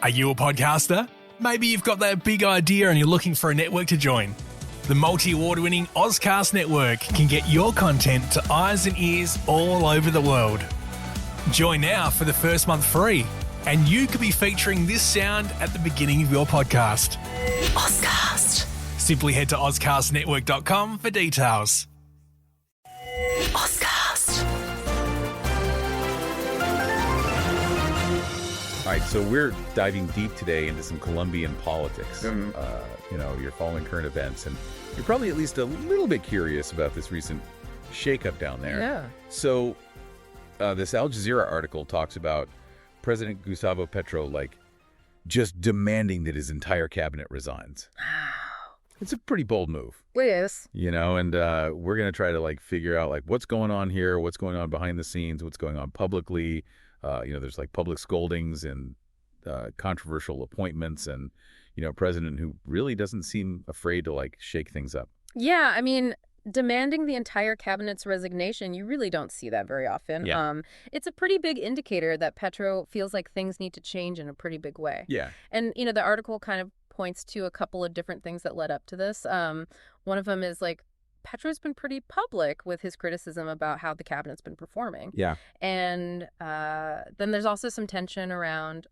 Are you a podcaster? Maybe you've got that big idea and you're looking for a network to join. The multi-award-winning Ozcast Network can get your content to eyes and ears all over the world. Join now for the first month free, and you could be featuring this sound at the beginning of your podcast. Ozcast. Simply head to ozcastnetwork.com for details. Ozcast. All right, so we're diving deep today into some Colombian politics. You're following current events, and you're probably at least a little bit curious about this recent shakeup down there. Yeah. So this Al Jazeera article talks about President Gustavo Petro, just demanding that his entire cabinet resigns. It's a pretty bold move. It is. And we're going to try to, figure out, what's going on here, what's going on behind the scenes, what's going on publicly. There's public scoldings and controversial appointments and, a president who really doesn't seem afraid to shake things up. Yeah, I mean, demanding the entire cabinet's resignation, you really don't see that very often. Yeah. It's a pretty big indicator that Petro feels like things need to change in a pretty big way. Yeah. And, the article kind of points to a couple of different things that led up to this. One of them is Petro's been pretty public with his criticism about how the cabinet's been performing. Yeah. And then there's also some tension around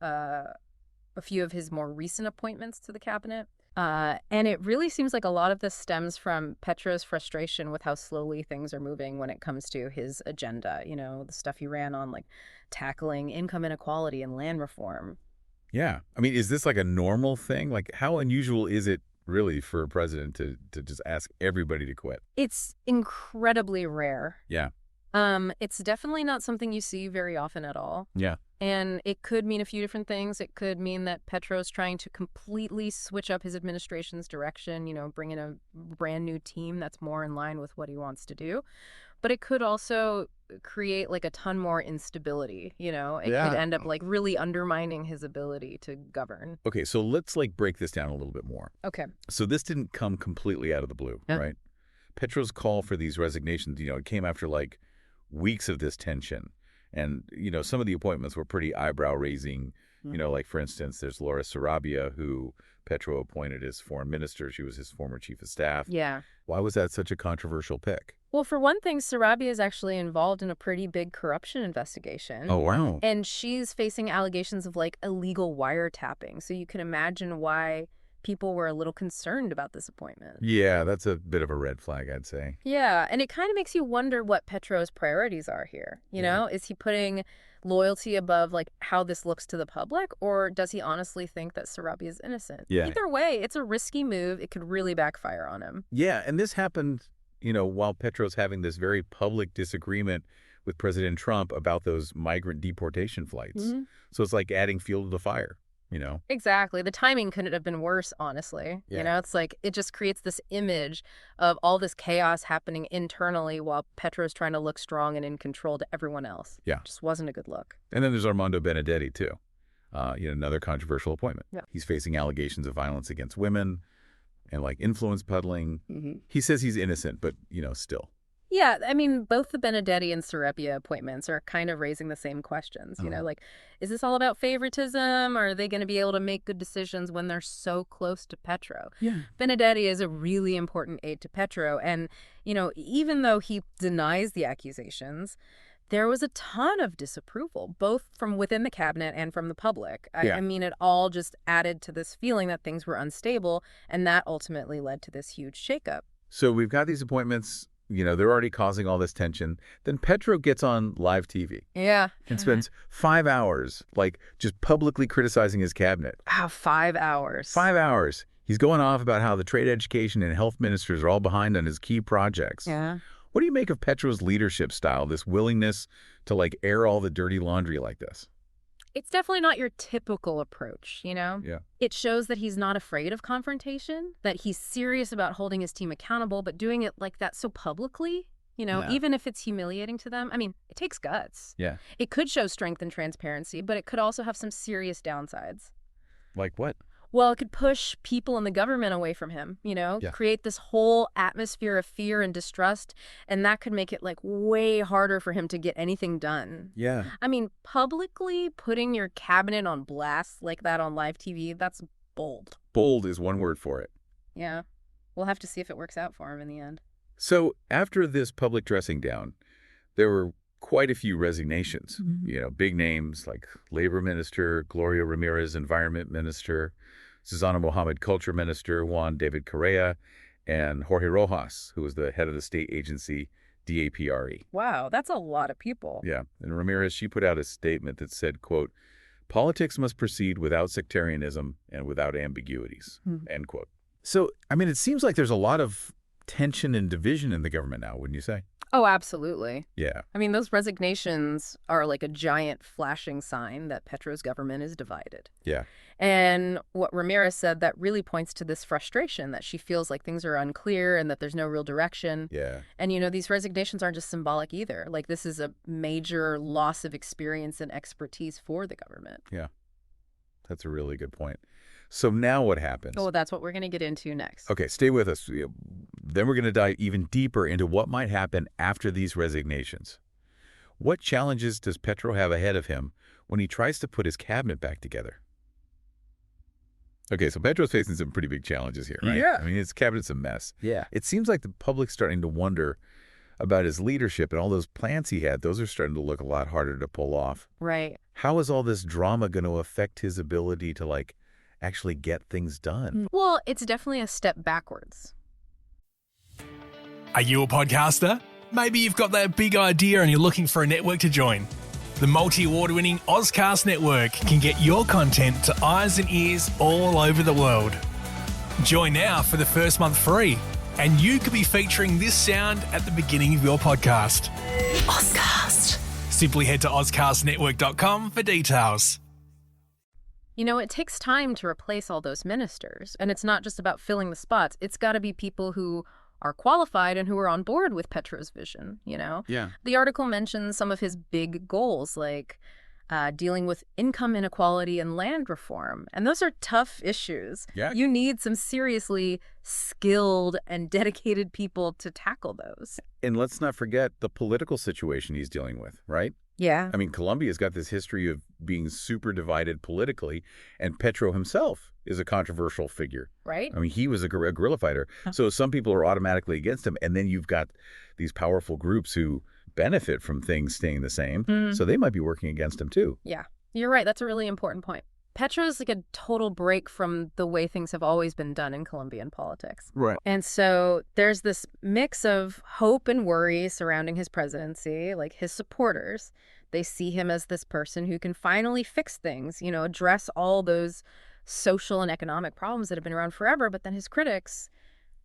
a few of his more recent appointments to the cabinet. And it really seems like a lot of this stems from Petro's frustration with how slowly things are moving when it comes to his agenda. The stuff he ran on, tackling income inequality and land reform. Yeah. I mean, is this a normal thing? How unusual is it really for a president to just ask everybody to quit? It's incredibly rare. Yeah. It's definitely not something you see very often at all. Yeah. And it could mean a few different things. It could mean that Petro's trying to completely switch up his administration's direction, bring in a brand new team that's more in line with what he wants to do. But it could also create a ton more instability, It could end up really undermining his ability to govern. Okay, so let's break this down a little bit more. Okay. So this didn't come completely out of the blue, right? Petro's call for these resignations, it came after weeks of this tension. And, some of the appointments were pretty eyebrow-raising. For instance, there's Laura Sarabia, who Petro appointed as foreign minister. She was his former chief of staff. Yeah. Why was that such a controversial pick? Well, for one thing, Sarabia is actually involved in a pretty big corruption investigation. Oh, wow. And she's facing allegations of illegal wiretapping. So you can imagine why people were a little concerned about this appointment. Yeah, that's a bit of a red flag, I'd say. Yeah, and it kind of makes you wonder what Petro's priorities are here. Is he putting loyalty above how this looks to the public, or does he honestly think that Sarabia is innocent? Yeah. Either way, it's a risky move. It could really backfire on him. Yeah, and this happened, while Petro's having this very public disagreement with President Trump about those migrant deportation flights. Mm-hmm. So it's adding fuel to the fire. Exactly. The timing couldn't have been worse, honestly. Yeah. It's it just creates this image of all this chaos happening internally while Petro's trying to look strong and in control to everyone else. Yeah. Just wasn't a good look. And then there's Armando Benedetti, too. Another controversial appointment. Yeah. He's facing allegations of violence against women and influence peddling. Mm-hmm. He says he's innocent, but, still. Yeah, I mean, both the Benedetti and Sarabia appointments are kind of raising the same questions. Is this all about favoritism? Or are they going to be able to make good decisions when they're so close to Petro? Yeah. Benedetti is a really important aide to Petro. And, even though he denies the accusations, there was a ton of disapproval, both from within the cabinet and from the public. I mean, it all just added to this feeling that things were unstable. And that ultimately led to this huge shakeup. So we've got these appointments. They're already causing all this tension. Then Petro gets on live TV. Yeah. And spends 5 hours, just publicly criticizing his cabinet. Wow, 5 hours. 5 hours. He's going off about how the trade, education, and health ministers are all behind on his key projects. Yeah. What do you make of Petro's leadership style, this willingness to, air all the dirty laundry like this? It's definitely not your typical approach, Yeah. It shows that he's not afraid of confrontation, that he's serious about holding his team accountable, but doing it like that so publicly, even if it's humiliating to them. I mean, it takes guts. Yeah. It could show strength and transparency, but it could also have some serious downsides. Like what? Well, it could push people in the government away from him, create this whole atmosphere of fear and distrust, and that could make it like way harder for him to get anything done. Yeah. I mean, publicly putting your cabinet on blast like that on live TV, that's bold. Bold is one word for it. Yeah. We'll have to see if it works out for him in the end. So after this public dressing down, there were quite a few resignations. Big names like Labor Minister, Gloria Ramirez, Environment Minister, Susana Mohammed, Culture Minister, Juan David Correa, and Jorge Rojas, who was the head of the state agency DAPRE. Wow, that's a lot of people. Yeah, and Ramirez, she put out a statement that said, quote, "Politics must proceed without sectarianism and without ambiguities," end quote. So, I mean, it seems like there's a lot of tension and division in the government now, wouldn't you say? Oh, absolutely. Yeah. I mean, those resignations are like a giant flashing sign that Petro's government is divided. Yeah. And what Ramirez said, that really points to this frustration that she feels like things are unclear and that there's no real direction. Yeah. And, these resignations aren't just symbolic either. Like, this is a major loss of experience and expertise for the government. Yeah. That's a really good point. So now what happens? Oh, that's what we're going to get into next. Okay, stay with us. Then we're going to dive even deeper into what might happen after these resignations. What challenges does Petro have ahead of him when he tries to put his cabinet back together? Okay, so Petro's facing some pretty big challenges here, right? Yeah. I mean, his cabinet's a mess. Yeah. It seems like the public's starting to wonder about his leadership, and all those plans he had, those are starting to look a lot harder to pull off. Right. How is all this drama going to affect his ability to, actually get things done? Well, it's definitely a step backwards. Are you a podcaster? Maybe you've got that big idea and you're looking for a network to join. The multi-award-winning Ozcast Network can get your content to eyes and ears all over the world. Join now for the first month free, and you could be featuring this sound at the beginning of your podcast. Ozcast. Simply head to ozcastnetwork.com for details. It takes time to replace all those ministers, and it's not just about filling the spots. It's got to be people who are qualified and who are on board with Petro's vision, Yeah. The article mentions some of his big goals, like dealing with income inequality and land reform. And those are tough issues. Yeah. You need some seriously skilled and dedicated people to tackle those. And let's not forget the political situation he's dealing with, right? Yeah. I mean, Colombia's got this history of being super divided politically, and Petro himself is a controversial figure. Right. I mean, he was a guerrilla fighter. So some people are automatically against him, and then you've got these powerful groups who benefit from things staying the same, so they might be working against him too. Yeah, you're right. That's a really important point. Petro's like a total break from the way things have always been done in Colombian politics. Right. And so there's this mix of hope and worry surrounding his presidency. Like, his supporters, they see him as this person who can finally fix things, address all those social and economic problems that have been around forever. But then his critics,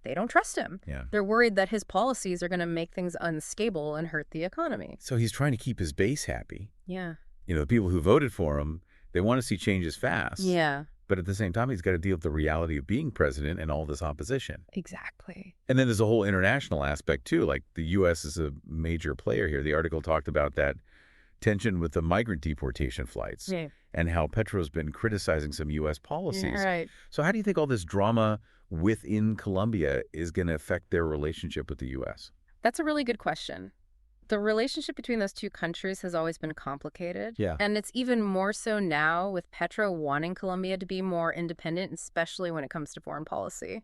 they don't trust him. Yeah. They're worried that his policies are going to make things unstable and hurt the economy. So he's trying to keep his base happy. Yeah. The people who voted for him, they want to see changes fast. Yeah. But at the same time, he's got to deal with the reality of being president and all this opposition. Exactly. And then there's a whole international aspect, too. Like, the U.S. is a major player here. The article talked about that tension with the migrant deportation flights, Yeah. and how Petro's been criticizing some U.S. policies. Yeah, right. So how do you think all this drama within Colombia is going to affect their relationship with the U.S.? That's a really good question. The relationship between those two countries has always been complicated. Yeah. And it's even more so now with Petro wanting Colombia to be more independent, especially when it comes to foreign policy.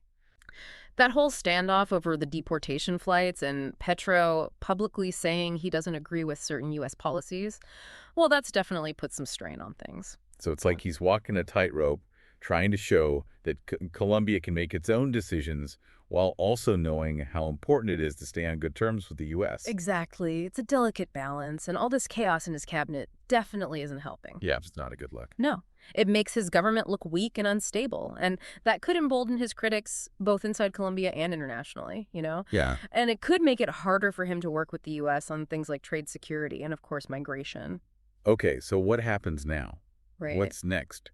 That whole standoff over the deportation flights and Petro publicly saying he doesn't agree with certain U.S. policies, well, that's definitely put some strain on things. So it's like he's walking a tightrope, trying to show that Colombia can make its own decisions while also knowing how important it is to stay on good terms with the U.S. Exactly. It's a delicate balance, and all this chaos in his cabinet definitely isn't helping. Yeah, it's not a good look. No. It makes his government look weak and unstable, and that could embolden his critics both inside Colombia and internationally, Yeah. And it could make it harder for him to work with the U.S. on things like trade security and, of course, migration. Okay, so what happens now? Right. What's next?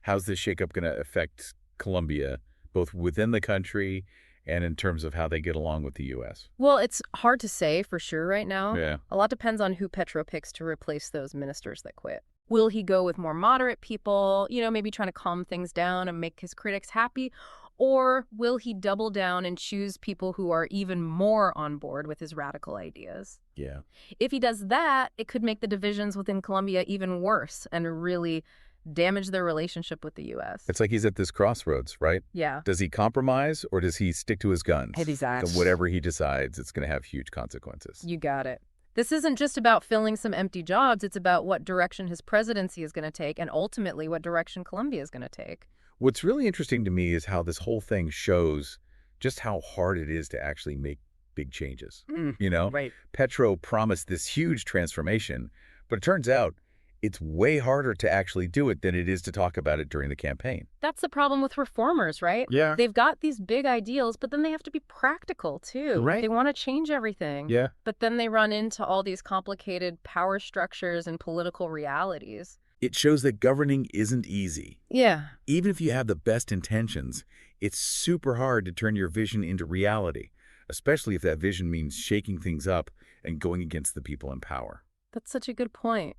How's this shakeup going to affect Colombia, both within the country and in terms of how they get along with the U.S.? Well, it's hard to say for sure right now. Yeah. A lot depends on who Petro picks to replace those ministers that quit. Will he go with more moderate people, maybe trying to calm things down and make his critics happy? Or will he double down and choose people who are even more on board with his radical ideas? Yeah. If he does that, it could make the divisions within Colombia even worse and really damage their relationship with the U.S. It's like he's at this crossroads, right? Yeah. Does he compromise or does he stick to his guns? Exactly. So whatever he decides, it's going to have huge consequences. You got it. This isn't just about filling some empty jobs. It's about what direction his presidency is going to take and ultimately what direction Colombia is going to take. What's really interesting to me is how this whole thing shows just how hard it is to actually make big changes. Right. Petro promised this huge transformation, but it turns out it's way harder to actually do it than it is to talk about it during the campaign. That's the problem with reformers, right? Yeah. They've got these big ideals, but then they have to be practical, too. Right. They want to change everything. Yeah. But then they run into all these complicated power structures and political realities. It shows that governing isn't easy. Yeah. Even if you have the best intentions, it's super hard to turn your vision into reality, especially if that vision means shaking things up and going against the people in power. That's such a good point.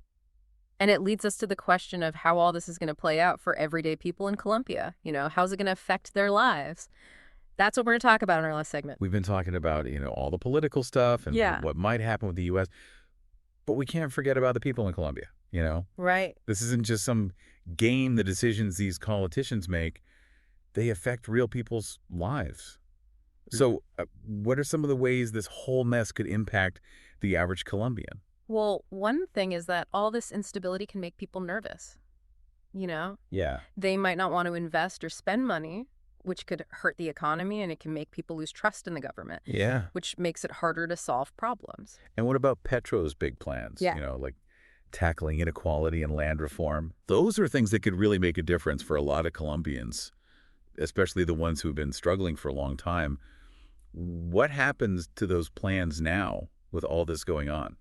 And it leads us to the question of how all this is going to play out for everyday people in Colombia. How's it going to affect their lives? That's what we're going to talk about in our last segment. We've been talking about, all the political stuff and Yeah. what might happen with the U.S., but we can't forget about the people in Colombia, Right. This isn't just some game, the decisions these politicians make. They affect real people's lives. So what are some of the ways this whole mess could impact the average Colombian? Well, one thing is that all this instability can make people nervous. Yeah. They might not want to invest or spend money, which could hurt the economy, and it can make people lose trust in the government. Yeah. Which makes it harder to solve problems. And what about Petro's big plans? Yeah. Like tackling inequality and land reform. Those are things that could really make a difference for a lot of Colombians, especially the ones who've been struggling for a long time. What happens to those plans now with all this going on?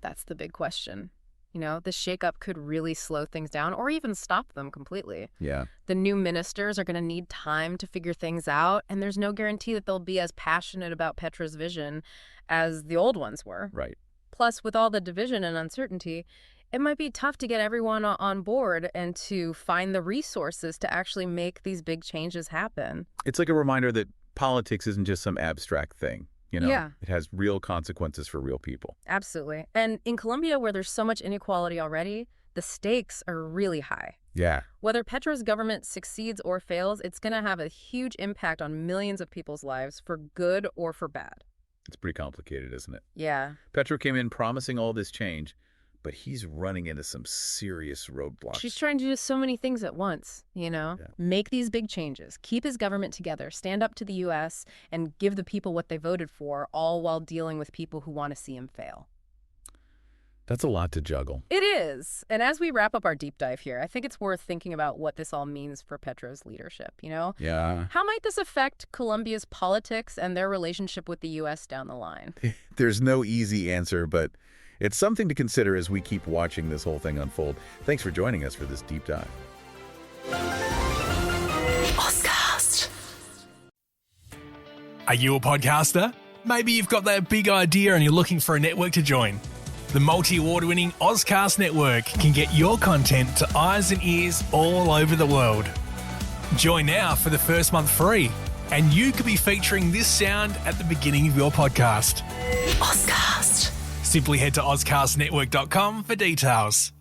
That's the big question. The shakeup could really slow things down or even stop them completely. Yeah. The new ministers are going to need time to figure things out, and there's no guarantee that they'll be as passionate about Petro's vision as the old ones were. Right. Plus, with all the division and uncertainty, it might be tough to get everyone on board and to find the resources to actually make these big changes happen. It's like a reminder that politics isn't just some abstract thing. Yeah. It has real consequences for real people. Absolutely. And in Colombia, where there's so much inequality already, the stakes are really high. Yeah. Whether Petro's government succeeds or fails, it's going to have a huge impact on millions of people's lives, for good or for bad. It's pretty complicated, isn't it? Yeah. Petro came in promising all this change, but he's running into some serious roadblocks. She's trying to do so many things at once, Yeah. Make these big changes, keep his government together, stand up to the U.S., and give the people what they voted for, all while dealing with people who want to see him fail. That's a lot to juggle. It is. And as we wrap up our deep dive here, I think it's worth thinking about what this all means for Petro's leadership, Yeah. How might this affect Colombia's politics and their relationship with the U.S. down the line? There's no easy answer, but it's something to consider as we keep watching this whole thing unfold. Thanks for joining us for this deep dive. Oscast. Are you a podcaster? Maybe you've got that big idea and you're looking for a network to join. The multi-award-winning Oscast network can get your content to eyes and ears all over the world. Join now for the first month free, and you could be featuring this sound at the beginning of your podcast. Oscast. Simply head to oscastnetwork.com for details.